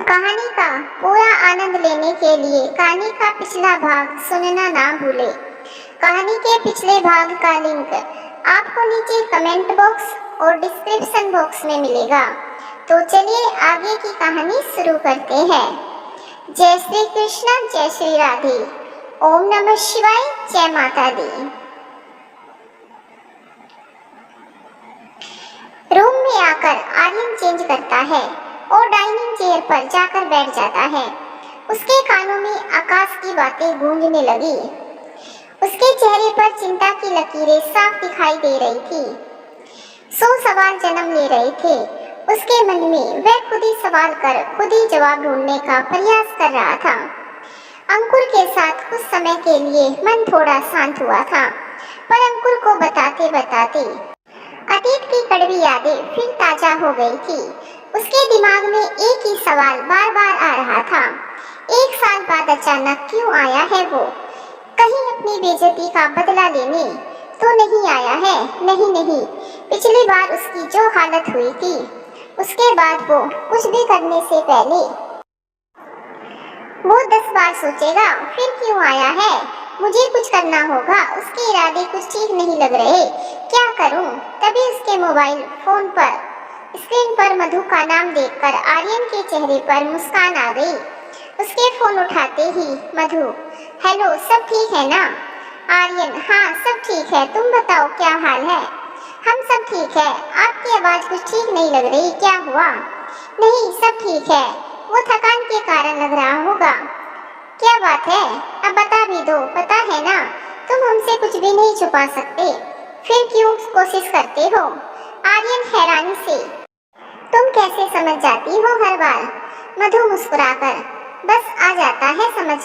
कहानी का पूरा आनंद लेने के लिए कहानी का पिछला भाग सुनना ना भूले। कहानी के पिछले भाग का लिंक आपको नीचे कमेंट बॉक्स और डिस्क्रिप्शन बॉक्स में मिलेगा। तो चलिए आगे की कहानी शुरू करते हैं। जय श्री कृष्ण, जय श्री राधे, ओम नमः शिवाय, जय माता दी। रूम में आकर आर्यन चेंज करता है और डाइनिंग चेयर पर जाकर बैठ जाता है। उसके कानों में आकाश की बातें गूंजने लगी। उसके चेहरे पर चिंता की लकीरें साफ दिखाई दे रही थी। 100 सवाल जन्म ले रहे थे उसके मन में। वह खुद ही सवाल कर खुद ही जवाब ढूंढने का प्रयास कर रहा था। अंकुर के साथ कुछ समय के लिए मन थोड़ा शांत हुआ था, पर अंकुर को बताते बताते अतीत की कड़वी यादें फिर ताजा हो गई थी। उसके दिमाग में एक ही सवाल बार बार आ रहा था। 1 साल बाद अचानक क्यों आया है वो? कहीं अपनी बेइज्जती का बदला लेने तो नहीं आया है? नहीं, पिछली बार उसकी जो हालत हुई थी उसके बाद वो कुछ भी करने से पहले वो 10 बार सोचेगा फिर क्यों आया है, मुझे कुछ करना होगा। उसके इरादे कुछ ठीक नहीं लग रहे, क्या करूं? तभी उसके मोबाइल फोन पर स्क्रीन पर मधु का नाम देखकर आर्यन के चेहरे पर मुस्कान आ गई। उसके फोन उठाते ही मधु, हेलो, सब ठीक है ना? आर्यन, हाँ सब ठीक है, तुम बताओ क्या हाल है? हम सब ठीक है। आपकी आवाज कुछ ठीक नहीं लग रही, क्या हुआ? नहीं, सब ठीक है, वो थकान के कारण लग रहा होगा। क्या बात है, अब बता भी दो। पता है ना, तुम हमसे कुछ भी नहीं छुपा सकते, फिर क्यों कोशिश करते हो? आर्यन हैरानी से, तुम कैसे समझ जाती हो हर बार? मधु मुस्कुराकर, बस आ जाता है समझ,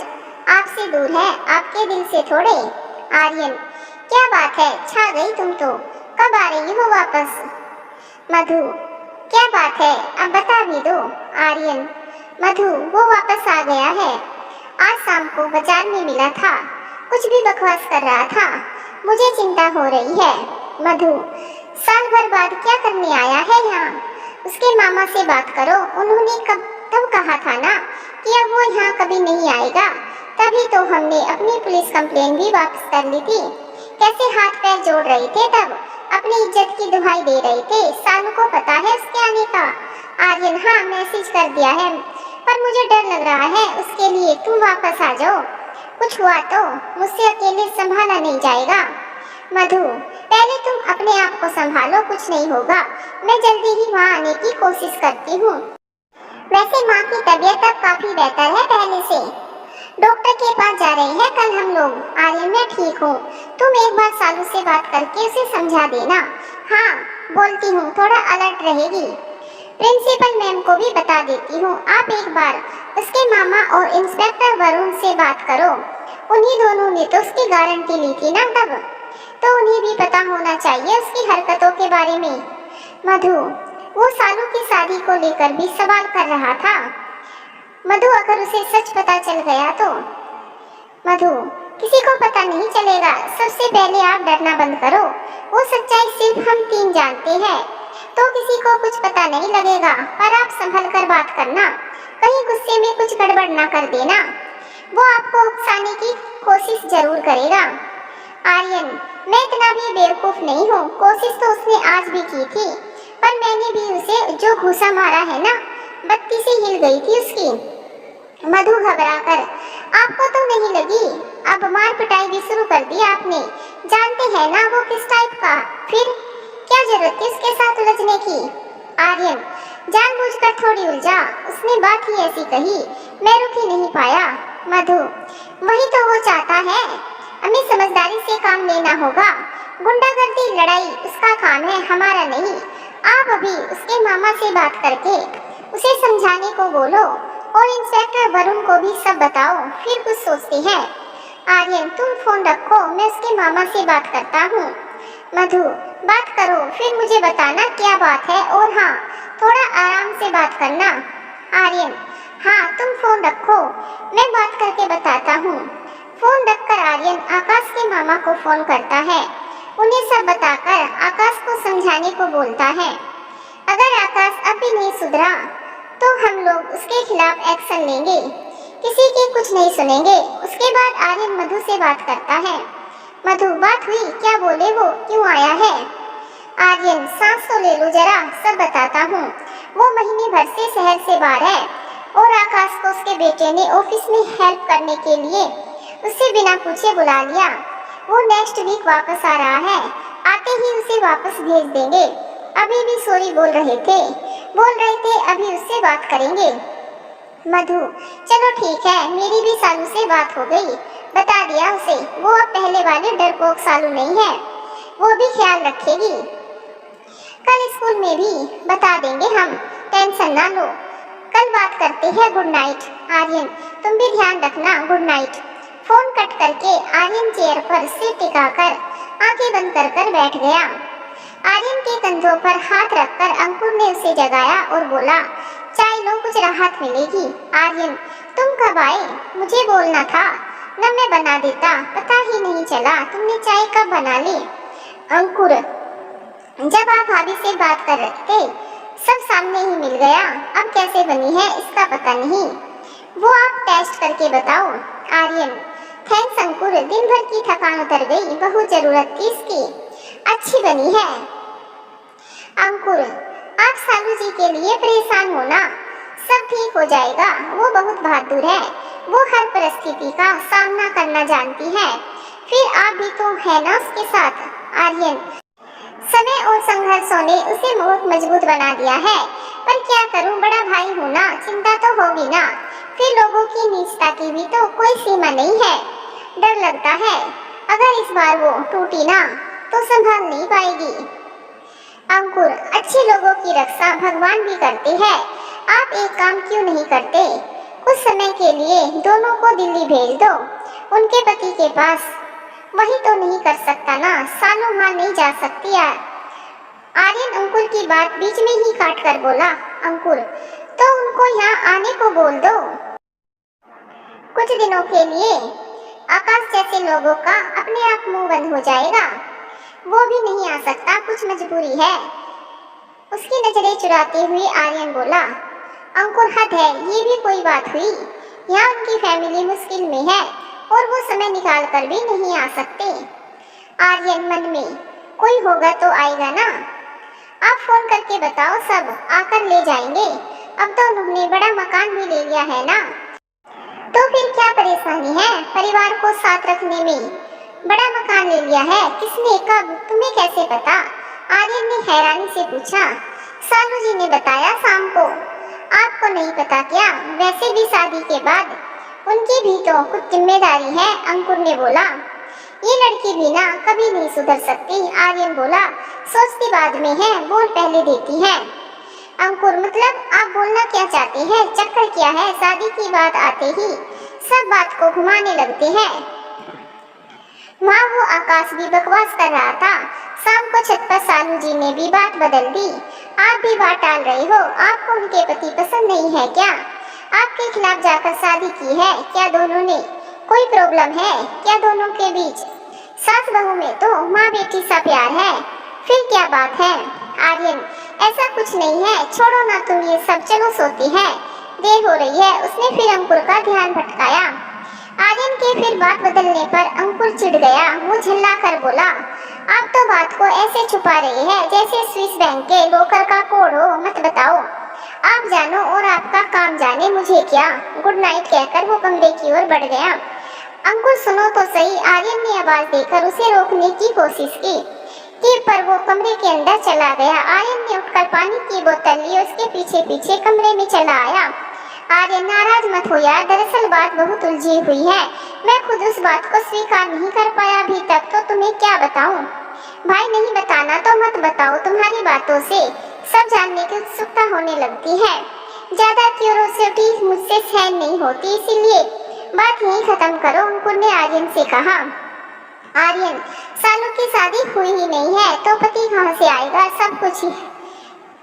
आपसे दूर है, आपके दिल से थोड़े। आर्यन, क्या बात है, छा गई तुम तो, कब आ रही हो वापस? मधु, क्या बात है, अब बता भी दो। आर्यन, मधु, वो वापस आ गया है, आज शाम को बाजार में मिला था, कुछ भी बकवास कर रहा था, मुझे चिंता हो रही है। मधु, साल भर बाद क्या करने आया है यहाँ? उसके मामा से बात करो, उन्होंने तब कहा था ना कि अब वो यहाँ कभी नहीं आएगा, तभी तो हमने अपनी पुलिस कंप्लेन भी वापस कर ली थी। कैसे हाथ पैर जोड़ रहे थे तब, अपनी इज्जत की दुहाई दे रहे थे। सालू को पता है उसके आने का? आर्यन, हाँ मैसेज कर दिया है, पर मुझे डर लग रहा है उसके लिए, तुम वापस आ जाओ, कुछ हुआ तो मुझसे अकेले संभाला नहीं जाएगा। मधु, पहले तुम अपने आप को संभालो, कुछ नहीं होगा, मैं जल्दी ही वहाँ आने की कोशिश करती हूँ। वैसे माँ की तबीयत अब काफी बेहतर है पहले से, डॉक्टर के पास जा रहे हैं कल हम लोग। आर्यन, मैं ठीक हूँ, तुम एक बार सालू से बात करके उसे समझा देना। हाँ बोलती हूँ, थोड़ा अलर्ट रहेगी। प्रिंसिपल मैम को भी बता देती हूँ, आप एक बार उसके मामा और इंस्पेक्टर वरुण से बात करो, उन्हीं दोनों ने तो उसकी गारंटी ली थी ना तब, तो उन्हें भी पता होना चाहिए उसकी हरकतों के बारे में। मधु, वो सालू की शादी को लेकर भी सवाल कर रहा था। मधु, अगर उसे सच पता चल गया तो? मधु, किसी को पता नहीं चलेगा, सबसे पहले आप डरना बंद करो, वो सच्चाई सिर्फ हम 3 जानते हैं, तो किसी को कुछ पता नहीं लगेगा, पर आप संभल कर बात करना, कहीं गुस्से में कुछ गड़बड़ ना कर देना, वो आपको उकसाने की कोशिश जरूर करेगा। आर्यन, मैं इतना भी बेवकूफ नहीं हूँ, कोशिश तो उसने आज भी की थी, पर मैंने भी उसे जो घूसा मारा है ना, बत्ती से हिल गई थी उसकी। मधु घबराकर, आपको तो नहीं लगी? अब मार पिटाई भी शुरू कर दी आपने, जानते हैं ना वो किस टाइप का, फिर क्या जरूरत थी उसके साथ उलझने की? आर्यन, जानबूझकर थोड़ी उलझा, उसने बात ही ऐसी कही, मैं रुक ही नहीं पाया। मधु, वही तो वो चाहता है, हमें समझदारी से काम लेना होगा, गुंडागर्दी लड़ाई उसका काम है, हमारा नहीं। आप अभी उसके मामा से बात करके उसे समझाने को बोलो, और इंस्पेक्टर वरुण को भी सब बताओ, फिर कुछ सोचते हैं। आर्यन, तुम फोन रखो, मैं उसके मामा से बात करता हूँ। मधु, बात करो, फिर मुझे बताना क्या बात है, और हाँ थोड़ा आराम से बात करना। आर्यन, हाँ तुम फोन रखो, मैं बात करके बताता हूँ। फोन रखकर आर्यन आकाश के मामा को फोन करता है, उन्हें सब बताकर आकाश को समझाने को बोलता है। अगर आकाश अब भी नहीं सुधरा तो हम लोग उसके खिलाफ एक्शन लेंगे, किसी की कुछ नहीं सुनेंगे। उसके बाद आर्यन मधु से बात करता है। मधु, बात हुई, क्या बोले वो, क्यों आया है? आर्यन, सांस तो ले लो जरा, सब बताता हूँ। वो महीने भर से शहर से बाहर है और आकाश को उसके बेटे ने ऑफिस में हेल्प करने के लिए उससे बिना पूछे बुला लिया। वो नेक्स्ट वीक वापस आ रहा है, आते ही उसे वापस भेज देंगे। अभी भी सॉरी बोल रहे थे, अभी उससे बात करेंगे। मधु, चलो ठीक है, मेरी भी सालू से बात हो गई, बता दिया उसे, वो अब पहले वाले डरपोक सालू नहीं है, वो भी ख्याल रखेगी। कल स्कूल में भी बता देंगे हम, टेंशन ना लो। कल बात करते हैं, गुड नाइट। आर्यन, तुम भी ध्यान रखना, गुड नाइट। फोन कट करके आर्यन चेयर पर सिर टिकाकर आंखें बंद कर बैठ गया। आर्यन के कंधों पर हाथ रखकर अंकुर ने उसे जगाया और बोला, चाय लो, कुछ राहत मिलेगी। आर्यन, तुम कब आए? मुझे बोलना था न, मैं बना देता, पता ही नहीं चला तुमने चाय कब बना ली। अंकुर, जब आप भाभी से बात कर रहे थे, सब सामने ही मिल गया, अब कैसे बनी है इसका पता नहीं, वो आप टेस्ट करके बताओ। आर्यन, थैंक्स अंकुर, दिन भर की थकान उतर गई, बहुत जरूरत थी इसकी, अच्छी बनी है। अंकुर, आप सालू जी के लिए परेशान होना, सब ठीक हो जाएगा, वो बहुत बहादुर है, वो हर परिस्थिति का सामना करना जानती है, फिर आप भी तो है ना उसके साथ। आर्यन, समय और संघर्षों ने उसे बहुत मजबूत बना दिया है, पर क्या करूं, बड़ा भाई हूं ना, चिंता तो होगी ना, फिर लोगों की नीचता की भी तो कोई सीमा नहीं है, डर लगता है अगर इस बार वो टूटी ना तो संभाल नहीं पाएगी। अंकुर, अच्छे लोगों की रक्षा भगवान भी करते हैं, आप एक काम क्यों नहीं करते, कुछ समय के लिए दोनों को दिल्ली भेज दो, उनके पति के पास, वही तो नहीं कर सकता ना, सालों वहां नहीं जा सकती यार। आर्यन अंकुर की बात बीच में ही काट कर बोला, अंकुर, तो उनको यहाँ आने को बोल दो, कुछ दिनों के लिए आकाश जैसे लोगों का अपने आप मुंह बंद हो जाएगा, वो भी नहीं आ सकता, कुछ मजबूरी है। उसकी नजरें चुराते हुए आर्यन बोला, अंकुर हद है, ये भी कोई बात हुई, यहाँ उनकी फैमिली मुश्किल में है और वो समय निकाल कर भी नहीं आ सकते। आर्यन मन में, कोई होगा तो आएगा ना, आप फोन करके बताओ, सब आकर ले जाएंगे, अब तो उन्होंने बड़ा मकान भी ले लिया है ना, तो फिर क्या परेशानी है परिवार को साथ रखने में, बड़ा मकान ले लिया है, किसने, कब, तुम्हें कैसे पता? आर्यन ने हैरानी से पूछा। सालू जी ने बताया शाम को। आपको नहीं पता क्या? वैसे भी शादी के बाद उनकी भी तो कुछ जिम्मेदारी है, अंकुर ने बोला। ये लड़की भी ना कभी नहीं सुधर सकती, आर्यन बोला। सोचती बाद में है, बोल पहले देती है। अंकुर, मतलब आप बोलना क्या चाहते हैं? चक्कर क्या है, शादी की बात आते ही सब बात को घुमाने लगते हैं। वहाँ वो आकाश भी बकवास कर रहा था। शाम को छत पर सालू जी ने भी बात बदल दी। आप भी बात टाल रहे हो, आपको उनके पति पसंद नहीं है क्या? आपके खिलाफ जाकर शादी की है क्या दोनों ने? कोई प्रॉब्लम है क्या दोनों के बीच? सास बहू में तो माँ बेटी सा प्यार है, फिर क्या बात है? आर्यन, ऐसा कुछ नहीं है, छोड़ो ना तुम ये सब, चलो सोती है, देर हो रही है। उसने फिर अंकुर का ध्यान भटकाया। आर्यन के फिर बात बदलने पर अंकुर चिढ़ गया। वो झल्ला कर बोला, आप तो बात को ऐसे छुपा रहे हैं जैसे स्विस बैंक के लोकर का कोड हो, मत बताओ। आप जानो और आपका काम जाने, मुझे क्या। गुड नाइट कहकर वो कमरे की ओर बढ़ गया। अंकुर, सुनो तो सही। आर्यन ने आवाज देकर उसे रोकने की कोशिश की, पर वो कमरे के अंदर चला गया। आर्यन ने उठकर पानी की बोतल ली, उसके पीछे पीछे कमरे में चला आया। आर्यन, नाराज मत हो यार, दरअसल बात बहुत उलझी हुई है, मैं खुद उस बात को स्वीकार नहीं कर पाया अभी तक, तो तुम्हें क्या बताऊं? भाई, नहीं बताना तो मत बताओ, तुम्हारी बातों से सब जानने की उत्सुकता होने लगती है। ज्यादा क्यूरोसिटी मुझसे सहन नहीं होती, इसीलिए बात यहीं खत्म करो, अंकुर ने आर्यन से कहा। आर्यन, सालू की शादी हुई ही नहीं है तो पति कहाँ से आएगा? सब कुछ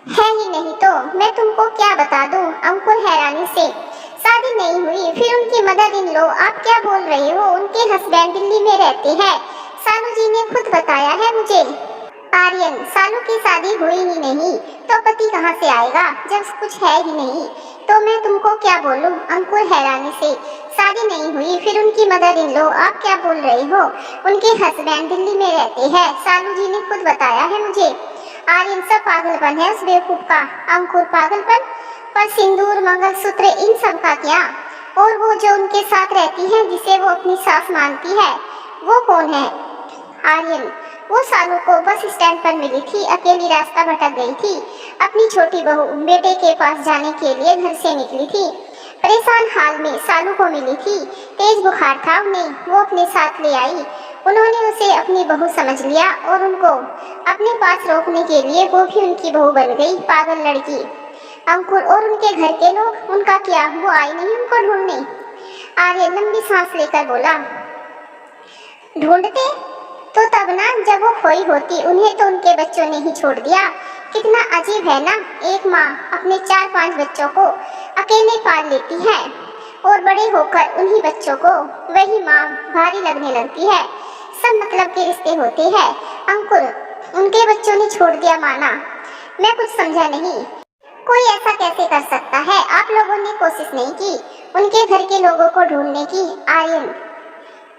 है ही नहीं तो मैं तुमको क्या बता दूं? अंकुर हैरानी से, शादी नहीं हुई, फिर उनकी मदर इन लो, आप क्या बोल रहे हो? उनके हस्बैंड दिल्ली में रहते हैं, सालू जी ने खुद बताया है मुझे। आर्यन, सालू की शादी हुई ही नहीं तो पति कहाँ से आएगा जब कुछ है ही नहीं? तो मैं तुमको क्या बोलूं? अंकुर हैरानी से। शादी नहीं हुई, फिर उनकी मदर इन लो, आप क्या बोल रहे हो? उनके हस्बैंड दिल्ली में रहते हैं, सालू जी ने खुद बताया है मुझे। आर्यन, सब पागलपन है उस बेवकूफ का। अंकुर, पागलपन? पर सिंदूर, मंगलसूत्र, इन सब का क्या? और वो जो उनके साथ रहती है, जिसे वो अपनी सास मानती है, वो कौन है? आर्यन, वो सालू को बस स्टैंड पर मिली थी, अकेली रास्ता भटक गई थी। अपनी छोटी बहू बेटे के पास जाने के लिए घर से निकली थी। परेशान हाल में सालू को मिली थी। तेज बुखार था उन्हें, वो अपने साथ ले आई। उन्होंने उसे अपनी बहू समझ लिया और उनको अपने पास रोकने के लिए वो भी उनकी बहू बन गई। पागल लड़की। अंकुर और उनके घर के लोग, उनका क्या? वो आई नहीं उनको ढूंढने? आर्यन लंबी सांस लेकर बोला, ढूंढते तो तब ना जब वो खोई होती। उन्हें तो उनके बच्चों ने ही छोड़ दिया। कितना अजीब है ना, एक माँ अपने 4-5 बच्चों को अकेले पाल लेती है और बड़े होकर उन्हीं बच्चों को वही माँ भारी लगने लगती है। सब मतलब के रिश्ते होते हैं। अंकुर, उनके बच्चों ने छोड़ दिया माना। मैं कुछ समझा नहीं। कोई ऐसा कैसे कर सकता है? आप लोगों ने कोशिश नहीं की उनके घर के लोगों को ढूंढने की? आर्यन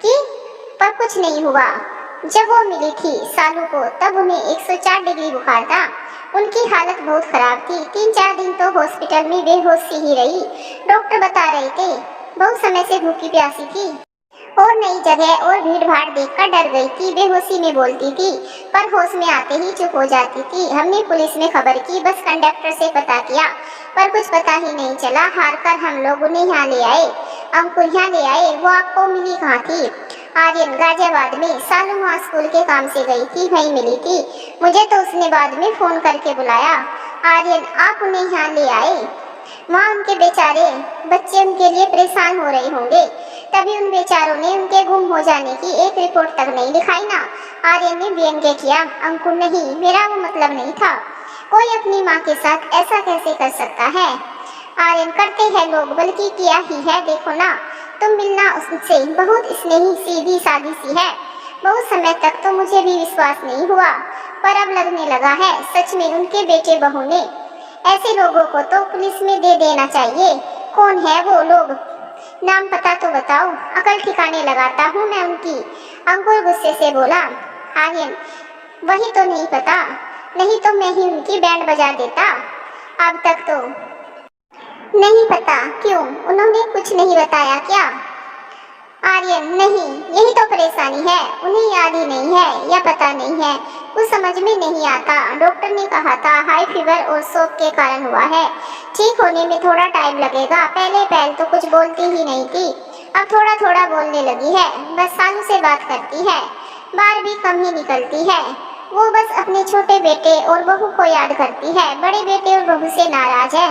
की, पर कुछ नहीं हुआ। जब वो मिली थी सालू को, तब उन्हें 104 डिग्री बुखार था। उनकी हालत बहुत खराब थी। 3-4 दिन तो हॉस्पिटल में बेहोश सी ही रही। डॉक्टर बता रहे थे बहुत समय से भूखी प्यासी थी और नई जगह और भीड़ भाड़ देखकर डर गई थी। बेहोशी में बोलती थी, पर होश में आते ही चुप हो जाती थी। हमने पुलिस में खबर की, बस कंडक्टर से पता किया, पर कुछ पता ही नहीं चला। हार कर हम लोग उन्हें यहाँ ले आए। अंकुर, यहाँ ले आए? वो आपको मिली कहाँ थी? आर्यन, गाजियाबाद में। सालू वहाँ स्कूल के काम से गई थी, वहीं मिली थी। मुझे तो उसने बाद में फोन करके बुलाया। आर्यन, आप उन्हें यहाँ ले आए? वहाँ उनके बेचारे बच्चे उनके लिए परेशान हो रहे होंगे, तभी उन बेचारों ने उनके गुम हो जाने की एक रिपोर्ट तक नहीं लिखाई ना। आर्यन ने व्यंग्य किया। अंकुर, नहीं, मेरा वो मतलब नहीं था। कोई अपनी माँ के साथ ऐसा कैसे कर सकता है? आर्यन, करते हैं लोग, बल्कि किया ही है। देखो ना, तुम मिलना उससे बहुत स्नेही सीधी सादी सी है। बहुत समय तक तो मुझे भी विश्वास नहीं हुआ, पर अब लगने लगा है सच में उनके बेटे बहू ने। ऐसे लोगों को तो पुलिस में दे देना चाहिए। कौन है वो लोग? नाम पता तो बताओ, अकल ठिकाने लगाता हूँ मैं उनकी। अंकुर गुस्से से बोला। आर्यन, वही तो नहीं पता, नहीं तो मैं ही उनकी बैंड बजा देता। अब तक तो नहीं पता। क्यों, उन्होंने कुछ नहीं बताया क्या? आर्यन, नहीं, यही तो परेशानी है। उन्हें याद ही नहीं है या पता नहीं है, कुछ समझ में नहीं आता। डॉक्टर ने कहा था हाई फीवर और शॉक के कारण हुआ है, ठीक होने में थोड़ा टाइम लगेगा। पहले तो कुछ बोलती ही नहीं थी, अब थोड़ा थोड़ा बोलने लगी है। बस सालू से बात करती है, बाहर भी कम ही निकलती है। वो बस अपने छोटे बेटे और बहू को याद करती है, बड़े बेटे और बहू से नाराज है।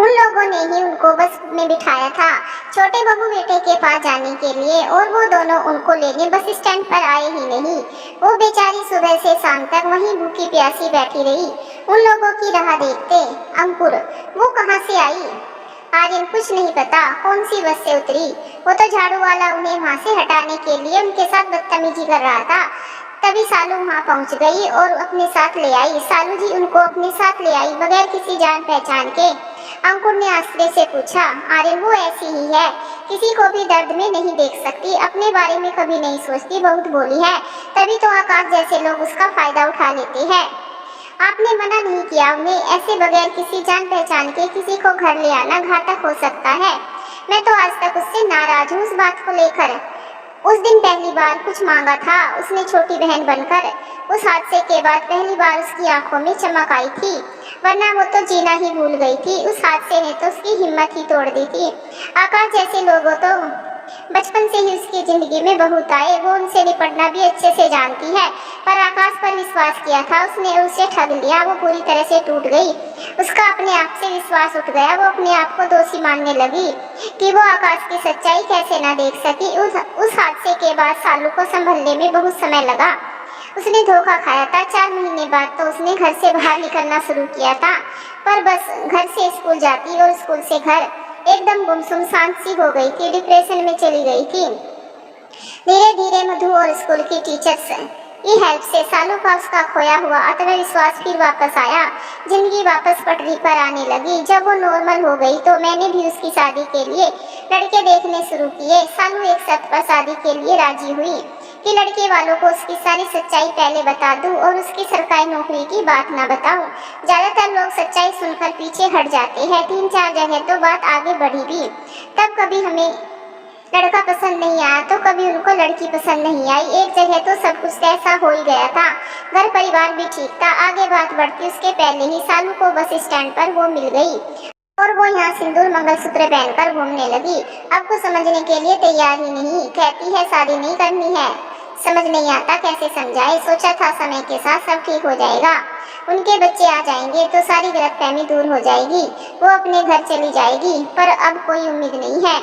उन लोगों ने ही उनको बस में बिठाया था छोटे बहू बेटे के पास जाने के लिए, और वो दोनों उनको लेने बस स्टैंड पर आए ही नहीं। वो बेचारी सुबह से शाम तक वहीं भूखी प्यासी बैठी रही, उन लोगों की राह देखते। अंकुर, वो कहाँ से आई? आर्यन, कुछ नहीं पता। कौन सी बस से उतरी? वो तो झाड़ू वाला उन्हें वहाँ से हटाने के लिए उनके साथ बदतमीजी कर रहा था, तभी सालू वहाँ पहुँच गई और अपने साथ ले आई। सालू जी उनको अपने साथ ले आई बगैर किसी जान पहचान के। अंकुर ने आश्चर्य से पूछा। आर्यन, वो ऐसी ही है, किसी को भी दर्द में नहीं देख सकती, अपने बारे में कभी नहीं सोचती, बहुत भोली है, तभी तो आकाश जैसे लोग उसका फायदा उठा लेते हैं। आपने मना नहीं किया उन्हें, ऐसे बगैर किसी जान पहचान के किसी को घर ले आना घातक हो सकता है। मैं तो आज तक उससे नाराज हूँ उस बात को लेकर। उस दिन पहली बार कुछ मांगा था उसने छोटी बहन बनकर। उस हादसे के बाद पहली बार उसकी आंखों में चमक आई थी, वरना वो तो जीना ही भूल गई थी। उस हादसे ने तो उसकी हिम्मत ही तोड़ दी थी। आकाश जैसे लोगों तो बचपन से ही उसकी जिंदगी में बहुत आए, वो उनसे निपटना भी अच्छे से जानती है, पर आकाश पर विश्वास किया था उसने, उसे ठग लिया, वो पूरी तरह से टूट गई। उसका अपने आप से विश्वास उठ गया, वो अपने आप को दोषी मानने लगी कि वो आकाश की सच्चाई कैसे ना देख सकी। उस हादसे के बाद सालू को संभलने में बहुत समय लगा। उसने धोखा खाया था। 4 महीने बाद तो उसने घर से बाहर निकलना शुरू किया था, पर बस घर से स्कूल जाती और स्कूल से घर, एकदम गुमसुम शांत सी हो गई थी, डिप्रेशन में चली गई थी। धीरे धीरे मधु और स्कूल की टीचर्स ई हेल्प से सालों का उसका खोया हुआ आत्मविश्वास फिर वापस आया। जिंदगी वापस पटरी पर आने लगी। जब वो नॉर्मल हो गई तो मैंने भी उसकी शादी के लिए लड़के देखने शुरू किए। सालू एक शर्त पर शादी के लिए राजी हुई कि लड़के वालों को उसकी सारी सच्चाई पहले बता दूं और उसकी सरकारी नौकरी की बात ना बताऊं। ज्यादातर लोग सच्चाई सुनकर पीछे हट जाते हैं। 3-4 जगह तो बात आगे बढ़ी भी। तब कभी हमें लड़का पसंद नहीं आया तो कभी उनको लड़की पसंद नहीं आई। एक जगह तो सब कुछ ऐसा हो ही गया था। घर परिवार भी ठीक था। आगे बात बढ़ती उसके पहले ही सालू को बस स्टैंड पर वो मिल गई और वो यहाँ सिंदूर मंगलसूत्र पहनकर घूमने लगी। अब को समझने के लिए तैयार ही नहीं। कहती है शादी नहीं करनी है। समझ नहीं आता कैसे समझाए। सोचा था समय के साथ सब ठीक हो जाएगा। उनके बच्चे आ जाएंगे तो सारी गलतफहमी दूर हो जाएगी। वो अपने घर चली जाएगी। पर अब कोई उम्मीद नहीं है।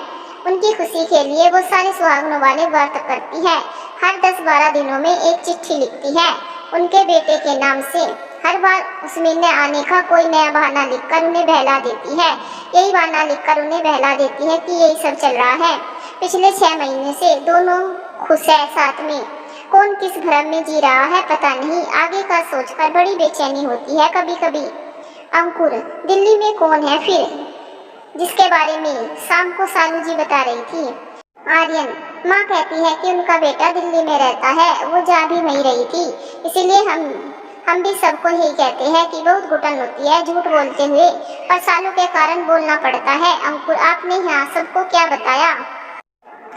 उनकी खुशी के लिए वो सारे सुहागनों वाले व्रत करती है। हर 10-12 दिनों में एक चिट्ठी लिखती है उनके बेटे के नाम से। हर बार उस मिलने आने का कोई नया बहाना लिखकर उन्हें बहला देती है। यही बहाना लिखकर उन्हें बहला देती है कि यही सब चल रहा है। पिछले 6 महीने से दोनों खुश है साथ में। कौन किस भ्रम में जी रहा है पता नहीं। आगे का सोचकर बड़ी बेचैनी होती है कभी कभी। अंकुर, दिल्ली में कौन है फिर जिसके बारे में शाम को सालू जी बता रही थी? आर्यन, माँ कहती है कि उनका बेटा दिल्ली में रहता है। वो जा भी वहीं रही थी। इसीलिए हम भी सबको यही कहते हैं कि बहुत घुटन होती है झूठ बोलते हुए, पर सालू के कारण बोलना पड़ता है। अंकुर, आपने यहाँ सबको क्या बताया?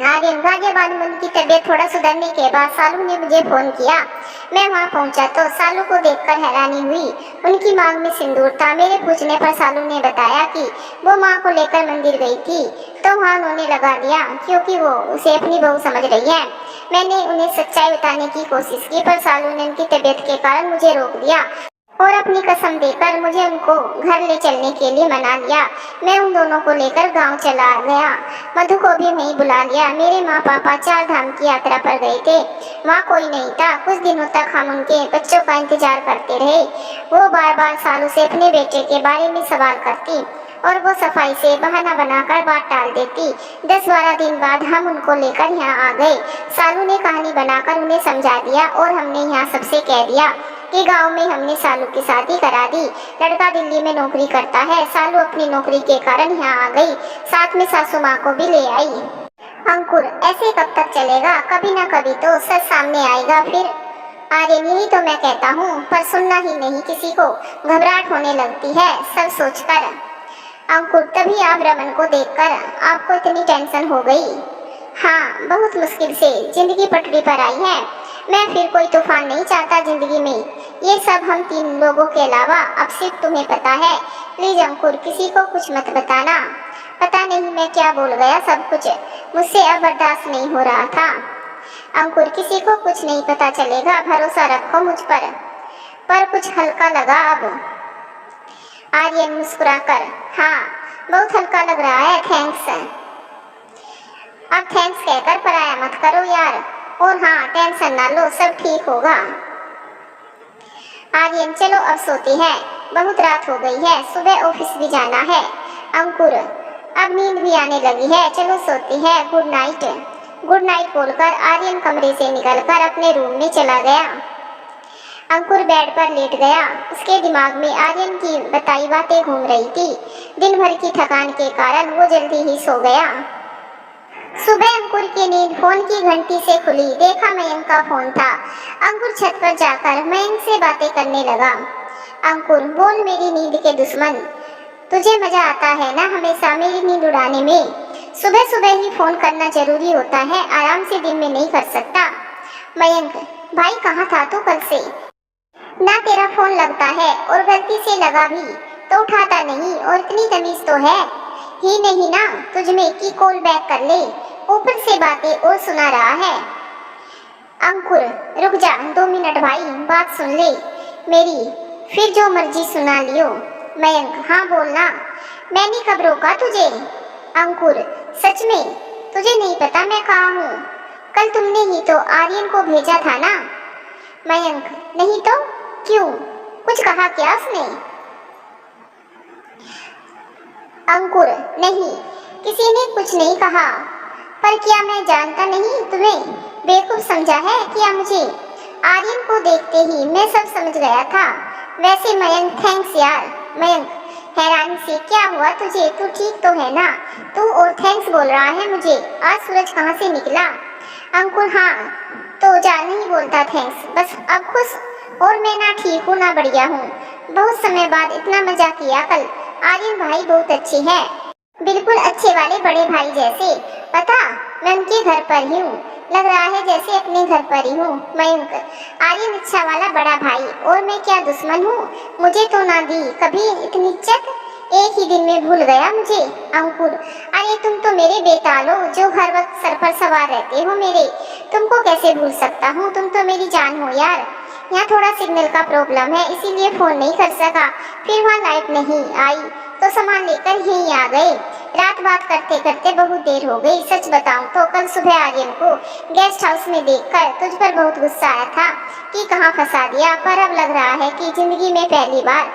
आर्यन, गाजियाबाद में उनकी तबीयत थोड़ा सुधरने के बाद सालू ने मुझे फोन किया। मैं वहाँ पहुँचा तो सालू को देखकर हैरानी हुई। उनकी मांग में सिंदूर था। मेरे पूछने पर सालू ने बताया कि वो माँ को लेकर मंदिर गई थी तो वहाँ उन्होंने लगा दिया क्योंकि वो उसे अपनी बहू समझ रही है। मैंने उन्हें सच्चाई बताने की कोशिश की पर सालू ने उनकी तबीयत के कारण मुझे रोक दिया और अपनी कसम देकर मुझे उनको घर ले चलने के लिए मना लिया। मैं उन दोनों को लेकर गांव चला गया। मधु को भी वहीं बुला लिया। मेरे माँ पापा 4 धाम की यात्रा पर गए थे। वहाँ कोई नहीं था। कुछ दिनों तक हम उनके बच्चों का इंतजार करते रहे। वो बार बार सालू से अपने बेटे के बारे में सवाल करती और वो सफाई से बहाना बनाकर बात टाल देती। 10-12 दिन बाद हम उनको लेकर यहाँ आ गए। सालू ने कहानी बनाकर उन्हें समझा दिया और हमने यहाँ सबसे कह दिया कि गांव में हमने सालू की शादी करा दी। लड़का दिल्ली में नौकरी करता है। सालू अपनी नौकरी के कारण यहाँ आ गई। साथ में सासू माँ को भी ले आई। अंकुर, ऐसे कब तक चलेगा? कभी ना कभी तो सच सामने आएगा फिर। आर्यन, यही तो मैं कहता हूँ पर सुनना ही नहीं। किसी को घबराहट होने लगती है सब सोचकर। अंकुर, तभी आप रमन को देखकर आपको इतनी टेंशन हो गई? हाँ, बहुत मुश्किल से जिंदगी पटरी पर आई है। मैं फिर कोई तूफान नहीं चाहता जिंदगी में। ये सब हम 3 लोगों के अलावा अब सिर्फ तुम्हें पता है। प्लीज अंकुर, किसी को कुछ मत बताना। पता नहीं मैं क्या बोल गया। सब कुछ मुझसे अब बर्दाश्त नहीं हो रहा था। अंकुर, किसी को कुछ नहीं पता चलेगा। भरोसा रखो मुझ पर कुछ हल्का लगा अब। आर्यन मुस्कुराकर, हाँ बहुत हल्का लग रहा है। थैंक्स। अब थैंक्स कहकर पराया मत करो यार। और हाँ, टेंशन ना लो, सब ठीक होगा। आर्यन, चलो अब सोते हैं। बहुत रात हो गई है। सुबह ऑफिस भी जाना है। अंकुर, अब नींद भी आने लगी है। चलो सोते हैं। Good night. गुड नाइट बोलकर आर्यन कमरे से निकलकर अपने रूम में चला गया। अंकुर बेड पर लेट गया। उसके दिमाग में आर्यन की बताई बातें घूम रही थी। दिन भर की थकान के कारण वो जल्दी ही सो गया। सुबह अंकुर की नींद फोन की घंटी से खुली। देखा मयंक का फोन था। अंकुर छत पर जाकर मयंक से बातें करने लगा। अंकुर, बोल मेरी नींद के दुश्मन, तुझे मजा आता है ना हमेशा मेरी नींद उड़ाने में। सुबह सुबह ही फोन करना जरूरी होता है, आराम से दिन में नहीं कर सकता। मयंक, भाई कहाँ था तू कल से? ना तेरा फोन लगता है और गलती से लगा भी तो उठाता नहीं। और इतनी तमीज तो है ही नहीं ना तुझ में कि कॉल बैक कर ले। ऊपर से बातें और सुना रहा है। अंकुर, रुक जा 2 मिनट भाई, बात सुन ले मेरी, फिर जो मर्जी सुना लियो। मयंक, हाँ बोलना। मैंने कब रोका तुझे? अंकुर, सच में तुझे नहीं पता मैं कहाँ हूँ? कल तुमने ही तो आर्यन को भेजा था ना। मयंक, नहीं तो क्यों, कुछ कहा क्या उसने? अंकुर, नहीं, किसी ने कुछ नहीं कहा। पर क्या मैं जानता नहीं तुम्हें बेवकूफ समझा है क्या मुझे? आर्यन को देखते ही मैं सब समझ गया था। वैसे मयंक, थैंक्स यार। मयंक हैरानी से, क्या हुआ तुझे, तू ठीक तो है ना? तू और थैंक्स बोल रहा है मुझे, आज सूरज कहाँ से निकला? अंकुर हाँ तो जा, नहीं बोलता थैंक्स, बस अब खुश। और मैं ना ठीक हूँ ना बढ़िया हूँ, बहुत समय बाद इतना मजा किया कल। आर्यन भाई बहुत अच्छे हैं, बिल्कुल अच्छे वाले बड़े भाई जैसे। पता, मैं उनके घर पर ही हूँ, लग रहा है जैसे अपने घर पर ही हूँ। मयंक आर्यन अच्छा वाला बड़ा भाई, और मैं क्या दुश्मन हूँ? मुझे तो ना दी कभी इतनी इज्जत, एक ही दिन में भूल गया मुझे। अंकुर अरे तुम तो मेरे बेताल हो, जो हर वक्त सर पर सवार रहते हो मेरे, तुमको कैसे भूल सकता हूँ? तुम तो मेरी जान हो यार। यहाँ थोड़ा सिग्नल का प्रॉब्लम है, इसीलिए फोन नहीं कर सका, फिर वहाँ लाइट नहीं आई तो सामान लेकर यहीं आ गए। रात बात करते करते बहुत देर हो गई। सच बताऊं तो कल सुबह आर्यन को गेस्ट हाउस में देखकर तुझ पर बहुत गुस्सा आया था कि कहाँ फंसा दिया, पर अब लग रहा है कि जिंदगी में पहली बार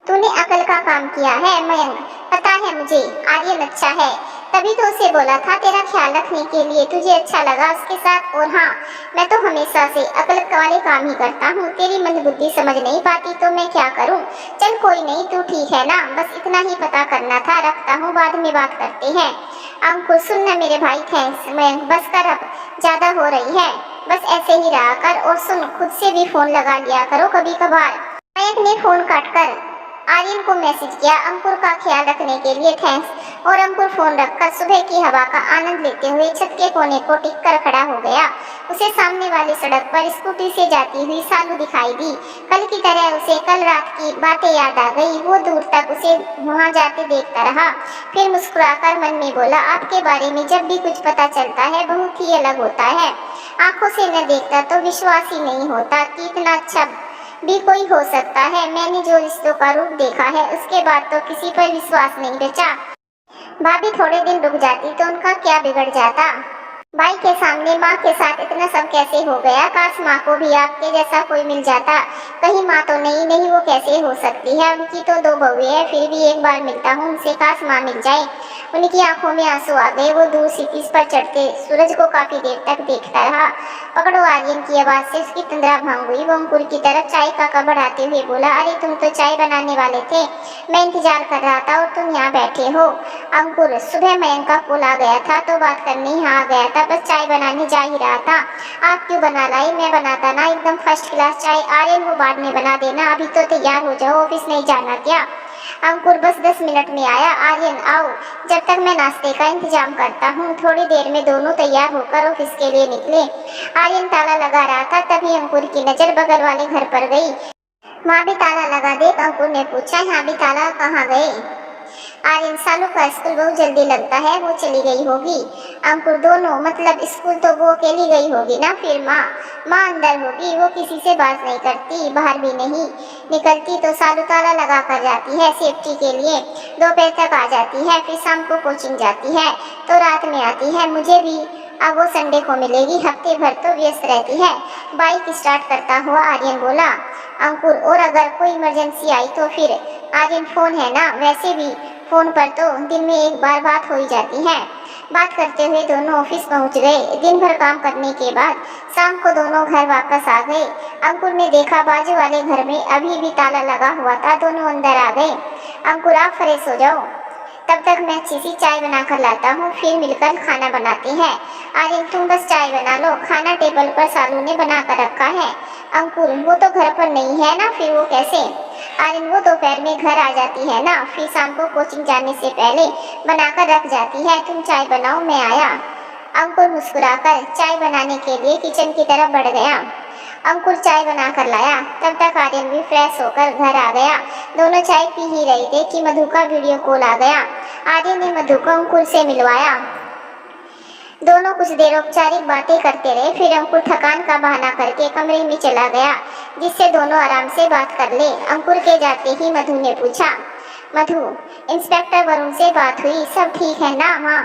तूने अकल का काम किया है। मयंक पता है मुझे आर्यन अच्छा है, तभी तो उसे बोला था तेरा ख्याल रखने के लिए, तुझे अच्छा लगा उसके साथ। और हाँ, मैं तो हमेशा से अकल वाले काम ही करता हूँ, तेरी मंदबुद्धि समझ नहीं पाती तो मैं क्या करूँ? चल कोई नहीं, तू ठीक है ना? बस इतना ही पता करना था, रखता हूँ, बाद में बात करते हैं। अंकुर सुन न मेरे भाई, थैंक्स। मयंक बस कर, अब ज्यादा हो रही है, बस ऐसे ही रहा कर। और सुन, खुद से भी फोन लगा लिया करो कभी कभार। मयंक ने फोन काटकर आर्यन को मैसेज किया, अंकुर का ख्याल रखने के लिए थैंक्स। और अंकुर फोन रखकर सुबह की हवा का आनंद लेते हुए छत के कोने को टिक कर खड़ा हो गया। उसे सामने वाली सड़क पर स्कूटी से जाती हुई सालू दिखाई दी। कल की तरह उसे कल रात की बातें याद आ गई। वो दूर तक उसे वहां जाते देखता रहा, फिर मुस्कुराकर मन में बोला, आपके बारे में जब भी कुछ पता चलता है बहुत ही अलग होता है। आंखों से न देखता तो विश्वास ही नहीं होता कि इतना अच्छा भी कोई हो सकता है। मैंने जो रिश्तों का रूप देखा है उसके बाद तो किसी पर विश्वास नहीं बचा। भाभी थोड़े दिन रुक जाती तो उनका क्या बिगड़ जाता? भाई के सामने माँ के साथ इतना सब कैसे हो गया? काश माँ को भी आपके जैसा कोई मिल जाता। कहीं माँ तो नहीं वो कैसे हो सकती है? उनकी तो 2 बहुएं हैं, फिर भी एक बार मिलता हूँ उनसे, काश माँ मिल जाए। उनकी आंखों में आंसू आ गए। वो दूर सिटीज पर चढ़ते सूरज को काफी देर तक देखता रहा। पकड़ो, आर्यन की आवाज से उसकी तंद्रा भंग हुई। वो अंकुर की तरफ चाय का कप बढ़ाते हुए बोला, अरे तुम तो चाय बनाने वाले थे, मैं इंतजार कर रहा था और तुम यहाँ बैठे हो। अंकुर सुबह मयंक का कॉल आ गया था तो बात करने यहाँ आ गया था, बस चाय बनाने जा ही रहा था। आप क्यों बना लाई? मैं बनाता ना, एकदम फर्स्ट क्लास चाय। आर्यन वो बाद में बना देना, अभी तो तैयार हो जाओ, ऑफिस नहीं जाना क्या? अंकुर बस 10 मिनट में आया। आर्यन आओ, जब तक मैं नाश्ते का इंतजाम करता हूँ। थोड़ी देर में दोनों तैयार होकर ऑफिस के लिए निकले। आर्यन ताला लगा रहा था, तभी अंकुर की नजर बगल वाले घर पर गई। वहाँ भी ताला लगा देख? अंकुर ने पूछा। यहाँ भी ताला, कहाँ गए? आर्यन सालू का स्कूल बहुत जल्दी लगता है, वो चली गई होगी। अंकुर दोनों, मतलब स्कूल तो वो अकेली गई होगी ना, फिर माँ अंदर होगी, वो किसी से बात नहीं करती, बाहर भी नहीं निकलती, तो सालू ताला लगा कर जाती है सेफ्टी के लिए। दोपहर तक आ जाती है, फिर शाम को कोचिंग जाती है तो रात में आती है। मुझे भी अब वो संडे को मिलेगी, हफ्ते भर तो व्यस्त रहती है। बाइक स्टार्ट करता हुआ आर्यन बोला। अंकुर और अगर कोई इमरजेंसी आई तो फिर? आर्यन फोन है ना, वैसे भी फोन पर तो दिन में एक बार बात हो ही जाती है। बात करते हुए दोनों ऑफिस पहुंच गए। दिन भर काम करने के बाद शाम को दोनों घर वापस आ गए। अंकुर ने देखा बाजू वाले घर में अभी भी ताला लगा हुआ था। दोनों अंदर आ गए। अंकुर आप फ्रेश हो जाओ, तब तक मैं अच्छी सी चाय बनाकर लाता हूँ, फिर मिलकर खाना बनाते हैं। आर्यन तुम बस चाय बना लो, खाना टेबल पर सालू ने बना कर रखा है। अंकुर वो तो घर पर नहीं है ना, फिर वो कैसे? आर्यन वो दोपहर में घर आ जाती है ना, फिर शाम को कोचिंग जाने से पहले बनाकर रख जाती है। तुम चाय बनाओ, मैं आया। अंकुर मुस्कुराकर चाय बनाने के लिए किचन की तरफ बढ़ गया। अंकुर चाय बना कर लाया, तब तक आर्यन भी फ्रेश होकर घर आ गया। दोनों चाय पी ही रहे थे कि मधु का वीडियो कॉल आ गया। आर्यन ने मधु को अंकुर से मिलवाया। दोनों कुछ देर औपचारिक बातें करते रहे, फिर अंकुर थकान का बहाना करके कमरे में चला गया जिससे दोनों आराम से बात कर ले। अंकुर के जाते ही मधु ने पूछा, मधु इंस्पेक्टर वरुण से बात हुई, सब ठीक है ना? हाँ।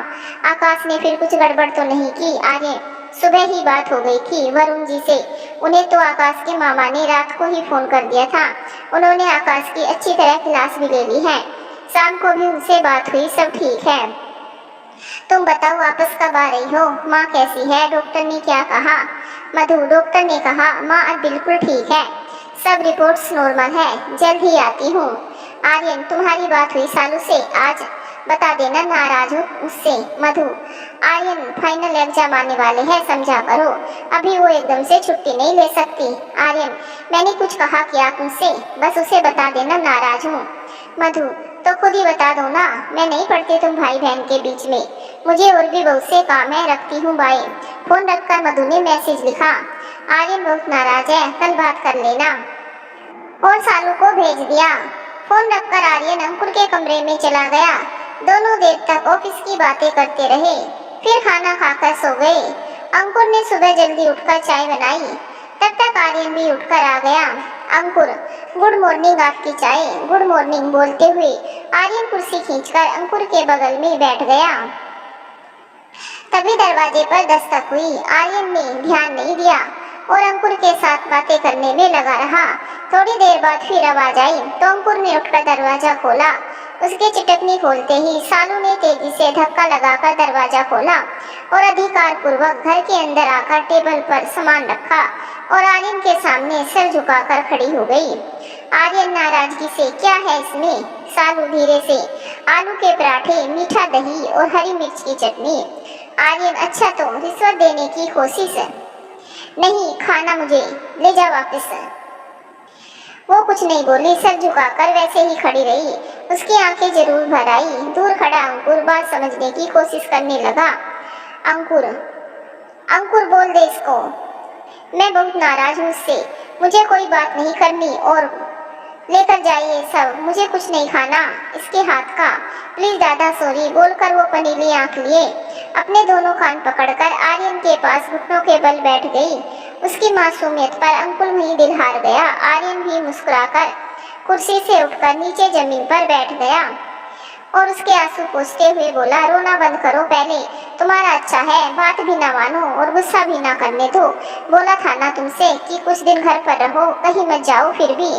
आकाश ने फिर कुछ गड़बड़ तो नहीं की? आर्यन सुबह ही बात हो गई थी वरुण जी से, उन्हें तो आकाश के मामा ने रात को ही फोन कर दिया था। उन्होंने आकाश की अच्छी तरह क्लास भी ले ली है, शाम को भी उनसे बात हुई, सब ठीक है। तुम बताओ वापस कब आ रही हो? माँ कैसी है? डॉक्टर ने क्या कहा? मधु, डॉक्टर ने कहा माँ अब बिल्कुल ठीक है, सब रिपोर्ट्स नॉर्मल है, जल्द ही आती हूँ। आर्यन, तुम्हारी बात हुई सालू से? आज बता देना, नाराज हो उससे। मधु, आर्यन फाइनल एग्जाम आने वाले हैं, समझा करो, अभी वो एकदम से छुट्टी नहीं ले सकती। आर्यन, मैंने कुछ कहा क्या तुमसे? बस उसे बता देना नाराज हूँ। मधु, तो खुद ही बता दो ना, मैं नहीं पढ़ती तुम भाई बहन के बीच में, मुझे और भी बहुत से काम है, रखती हूँ बाय। फोन रखकर मधु ने मैसेज लिखा। आर्यन बहुत नाराज है, कल बात कर लेना, और सालू को भेज दिया। फोन रखकर आर्यन अंकुर के कमरे में चला गया। दोनों देर तक ऑफिस की बातें करते रहे, फिर खाना खाकर सो गए। अंकुर ने सुबह जल्दी उठकर चाय बनाई, तब तक आर्यन भी उठकर आ गया। अंकुर, गुड मॉर्निंग, आपकी चाय। गुड मॉर्निंग बोलते हुए आर्यन कुर्सी खींचकर अंकुर के बगल में बैठ गया। तभी दरवाजे पर दस्तक हुई। आर्यन ने ध्यान नहीं दिया और अंकुर के साथ बातें करने में लगा रहा। थोड़ी देर बाद फिर आवाज आई तो अंकुर ने उठकर दरवाजा खोला। उसके चिटकनी खोलते ही सालू ने तेजी से धक्का लगाकर दरवाजा खोला और अधिकार पूर्वक घर के अंदर आकर टेबल पर सामान रखा और आर्यन के सामने सिर झुकाकर खड़ी हो गई। आर्यन नाराजगी से, क्या है इसमें? सालू धीरे से, आलू के पराठे, मीठा दही और हरी मिर्च की चटनी। आर्यन, अच्छा तो रिश्वत देने की कोशिश? नहीं, खाना मुझे, ले जा वापस। वो कुछ नहीं बोली, सर झुकाकर वैसे ही खड़ी रही। उसकी आंखें जरूर भर आई। दूर खड़ा अंकुर बात समझने की कोशिश करने लगा। अंकुर, अंकुर बोल दे इसको, मैं बहुत नाराज हूँ उससे, मुझे कोई बात नहीं करनी और लेकर जाइए सब, मुझे कुछ नहीं खाना इसके हाथ का, प्लीज दादा सॉरी बोलकर वो पनीली आंख लिए अपने दोनों कान पकड़कर आर्यन के पास घुटनों के बल बैठ गई। उसकी मासूमियत पर अंकुर वहीं दिल हार गया। आर्यन भी मुस्कुराकर कुर्सी से उठकर नीचे जमीन पर बैठ गया और उसके आंसू पोंछते हुए बोला, रोना बंद करो पहले, तुम्हारा अच्छा है, बात भी ना मानो और गुस्सा भी ना करने दो। बोला था ना तुमसे कि कुछ दिन घर पर रहो, कहीं मत जाओ, फिर भी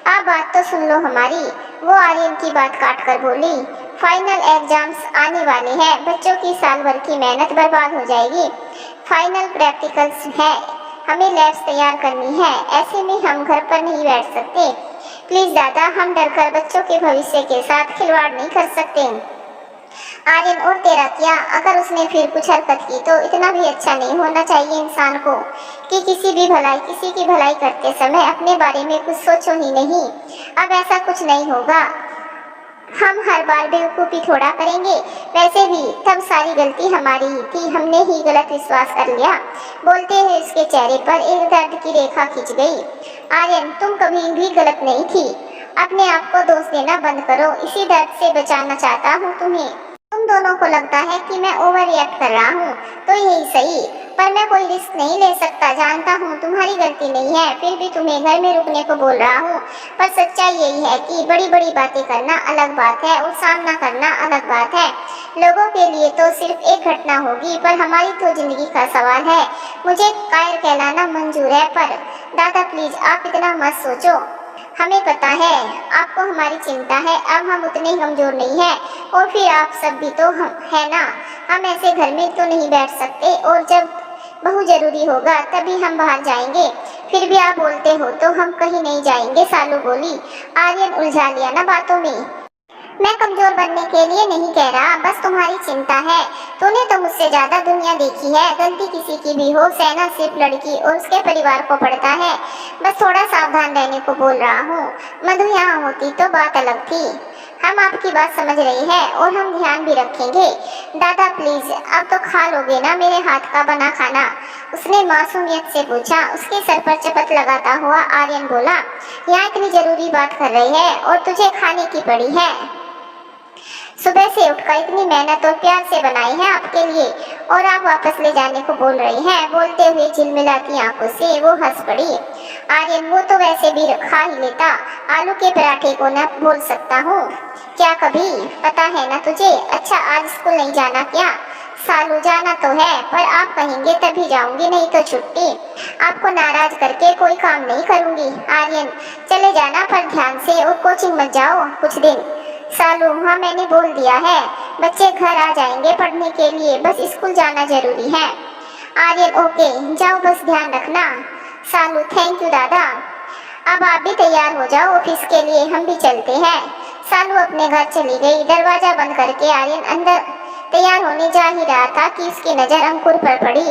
आप बात तो सुन लो हमारी। वो आर्यन की बात काट कर बोली, फाइनल एग्जाम्स आने वाले हैं, बच्चों की साल भर की मेहनत बर्बाद हो जाएगी। फाइनल प्रैक्टिकल्स है, हमें लैब्स तैयार करनी है, ऐसे में हम घर पर नहीं बैठ सकते। प्लीज दादा, हम डरकर बच्चों के भविष्य के साथ खिलवाड़ नहीं कर सकते। आर्यन, और तेरा क्या? अगर उसने फिर कुछ हरकत की तो इतना भी अच्छा नहीं होना चाहिए इंसान को कि किसी की भलाई करते समय अपने बारे में कुछ सोचो ही नहीं। अब ऐसा कुछ नहीं होगा, हम हर बार बेवकूफ़ी थोड़ा करेंगे, वैसे भी तब सारी गलती हमारी ही थी, हमने ही गलत विश्वास कर लिया। बोलते हुए उसके चेहरे पर एक दर्द की रेखा खिंच गई। आर्यन, तुम कभी भी गलत नहीं थी, अपने आप को दोष देना बंद करो, इसी दर्द से बचाना चाहता हूँ तुम्हें। तुम दोनों को लगता है कि मैं ओवर रिएक्ट कर रहा हूँ तो यही सही, पर मैं कोई रिस्क नहीं ले सकता, जानता हूँ तुम्हारी गलती नहीं है, फिर भी तुम्हें घर में रुकने को बोल रहा हूँ। पर सच्चाई यही है कि बड़ी बड़ी बातें करना अलग बात है और सामना करना अलग बात है। लोगों के लिए तो सिर्फ एक घटना होगी, पर हमारी तो जिंदगी का सवाल है। मुझे कायर कहलाना मंजूर है, पर दादा प्लीज आप इतना मत सोचो, हमें पता है आपको हमारी चिंता है, अब हम उतने कमजोर नहीं हैं, और फिर आप सब भी तो हम है ना, हम ऐसे घर में तो नहीं बैठ सकते, और जब बहुत जरूरी होगा तभी हम बाहर जाएंगे। फिर भी आप बोलते हो तो हम कहीं नहीं जाएंगे, सालू बोली। आर्यन उलझा लिया ना बातों में। मैं कमजोर बनने के लिए नहीं कह रहा, बस तुम्हारी चिंता है। तूने तो मुझसे ज्यादा दुनिया देखी है, गलती किसी की भी हो, सहना सिर्फ लड़की और उसके परिवार को पड़ता है। बस थोड़ा सावधान रहने को बोल रहा हूँ। मधु यहाँ होती तो बात अलग थी। हम आपकी बात समझ रही है और हम ध्यान भी रखेंगे। दादा प्लीज अब तो खा लोगे ना मेरे हाथ का बना खाना? उसने मासूमियत से पूछा। उसके सर पर चपत लगाता हुआ आर्यन बोला, यहाँ इतनी जरूरी बात कर रही है और तुझे खाने की पड़ी है? सुबह से उठकर इतनी मेहनत और प्यार से बनाई है आपके लिए और आप वापस ले जाने को बोल रही हैं। बोलते हुए झिलमिलाती आंखों से वो हंस पड़ी। आर्यन, वो तो वैसे भी खा ही लेता, आलू के पराठे को न बोल सकता हूँ क्या कभी? पता है ना तुझे। अच्छा आज स्कूल नहीं जाना क्या? सालू, जाना तो है, पर आप कहेंगे तभी जाऊंगी, नहीं तो छुट्टी। आपको नाराज करके कोई काम नहीं करूंगी। आर्यन, चले जाना पर ध्यान से, और कोचिंग मत जाओ कुछ दिन। सालू, हाँ मैंने बोल दिया है, बच्चे घर आ जाएंगे पढ़ने के लिए, बस स्कूल जाना जरूरी है। आर्यन ओके, जाओ बस ध्यान रखना। सालू थैंक यू दादा। अब आप भी तैयार हो जाओ ऑफिस के लिए, हम भी चलते हैं। सालू अपने घर चली गई। दरवाजा बंद करके आर्यन अंदर तैयार होने जा ही रहा था कि उसकी नजर अंकुर पर पड़ी,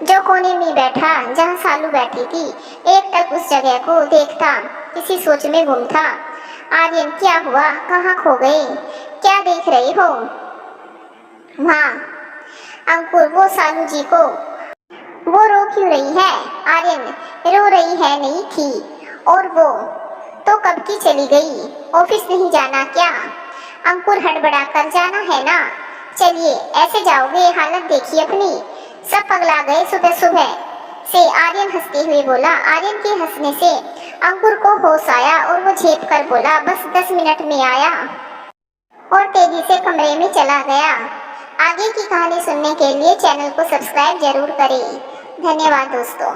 जो कोने में बैठा जहां सालू बैठी थी। एक टक उस जगह को देखता किसी सोच में गुम था। आर्यन क्या हुआ, कहाँ खो गए, क्या देख रहे हो वहाँ? अंकुर वो सालू जी को, वो रो क्यों रही है? आर्यन रो रही है नहीं थी, और वो तो कब की चली गई, ऑफिस नहीं जाना क्या? अंकुर हड़बड़ा कर जाना है ना। चलिए ऐसे जाओगे, हालत देखिए अपनी, सब पगला गए सुबह सुबह से। आर्यन हंसते हुए बोला। आर्यन के हंसने से अंकुर को होश आया और वो झेप कर बोला बस 10 मिनट में आया, और तेजी से कमरे में चला गया। आगे की कहानी सुनने के लिए चैनल को सब्सक्राइब जरूर करें। धन्यवाद दोस्तों।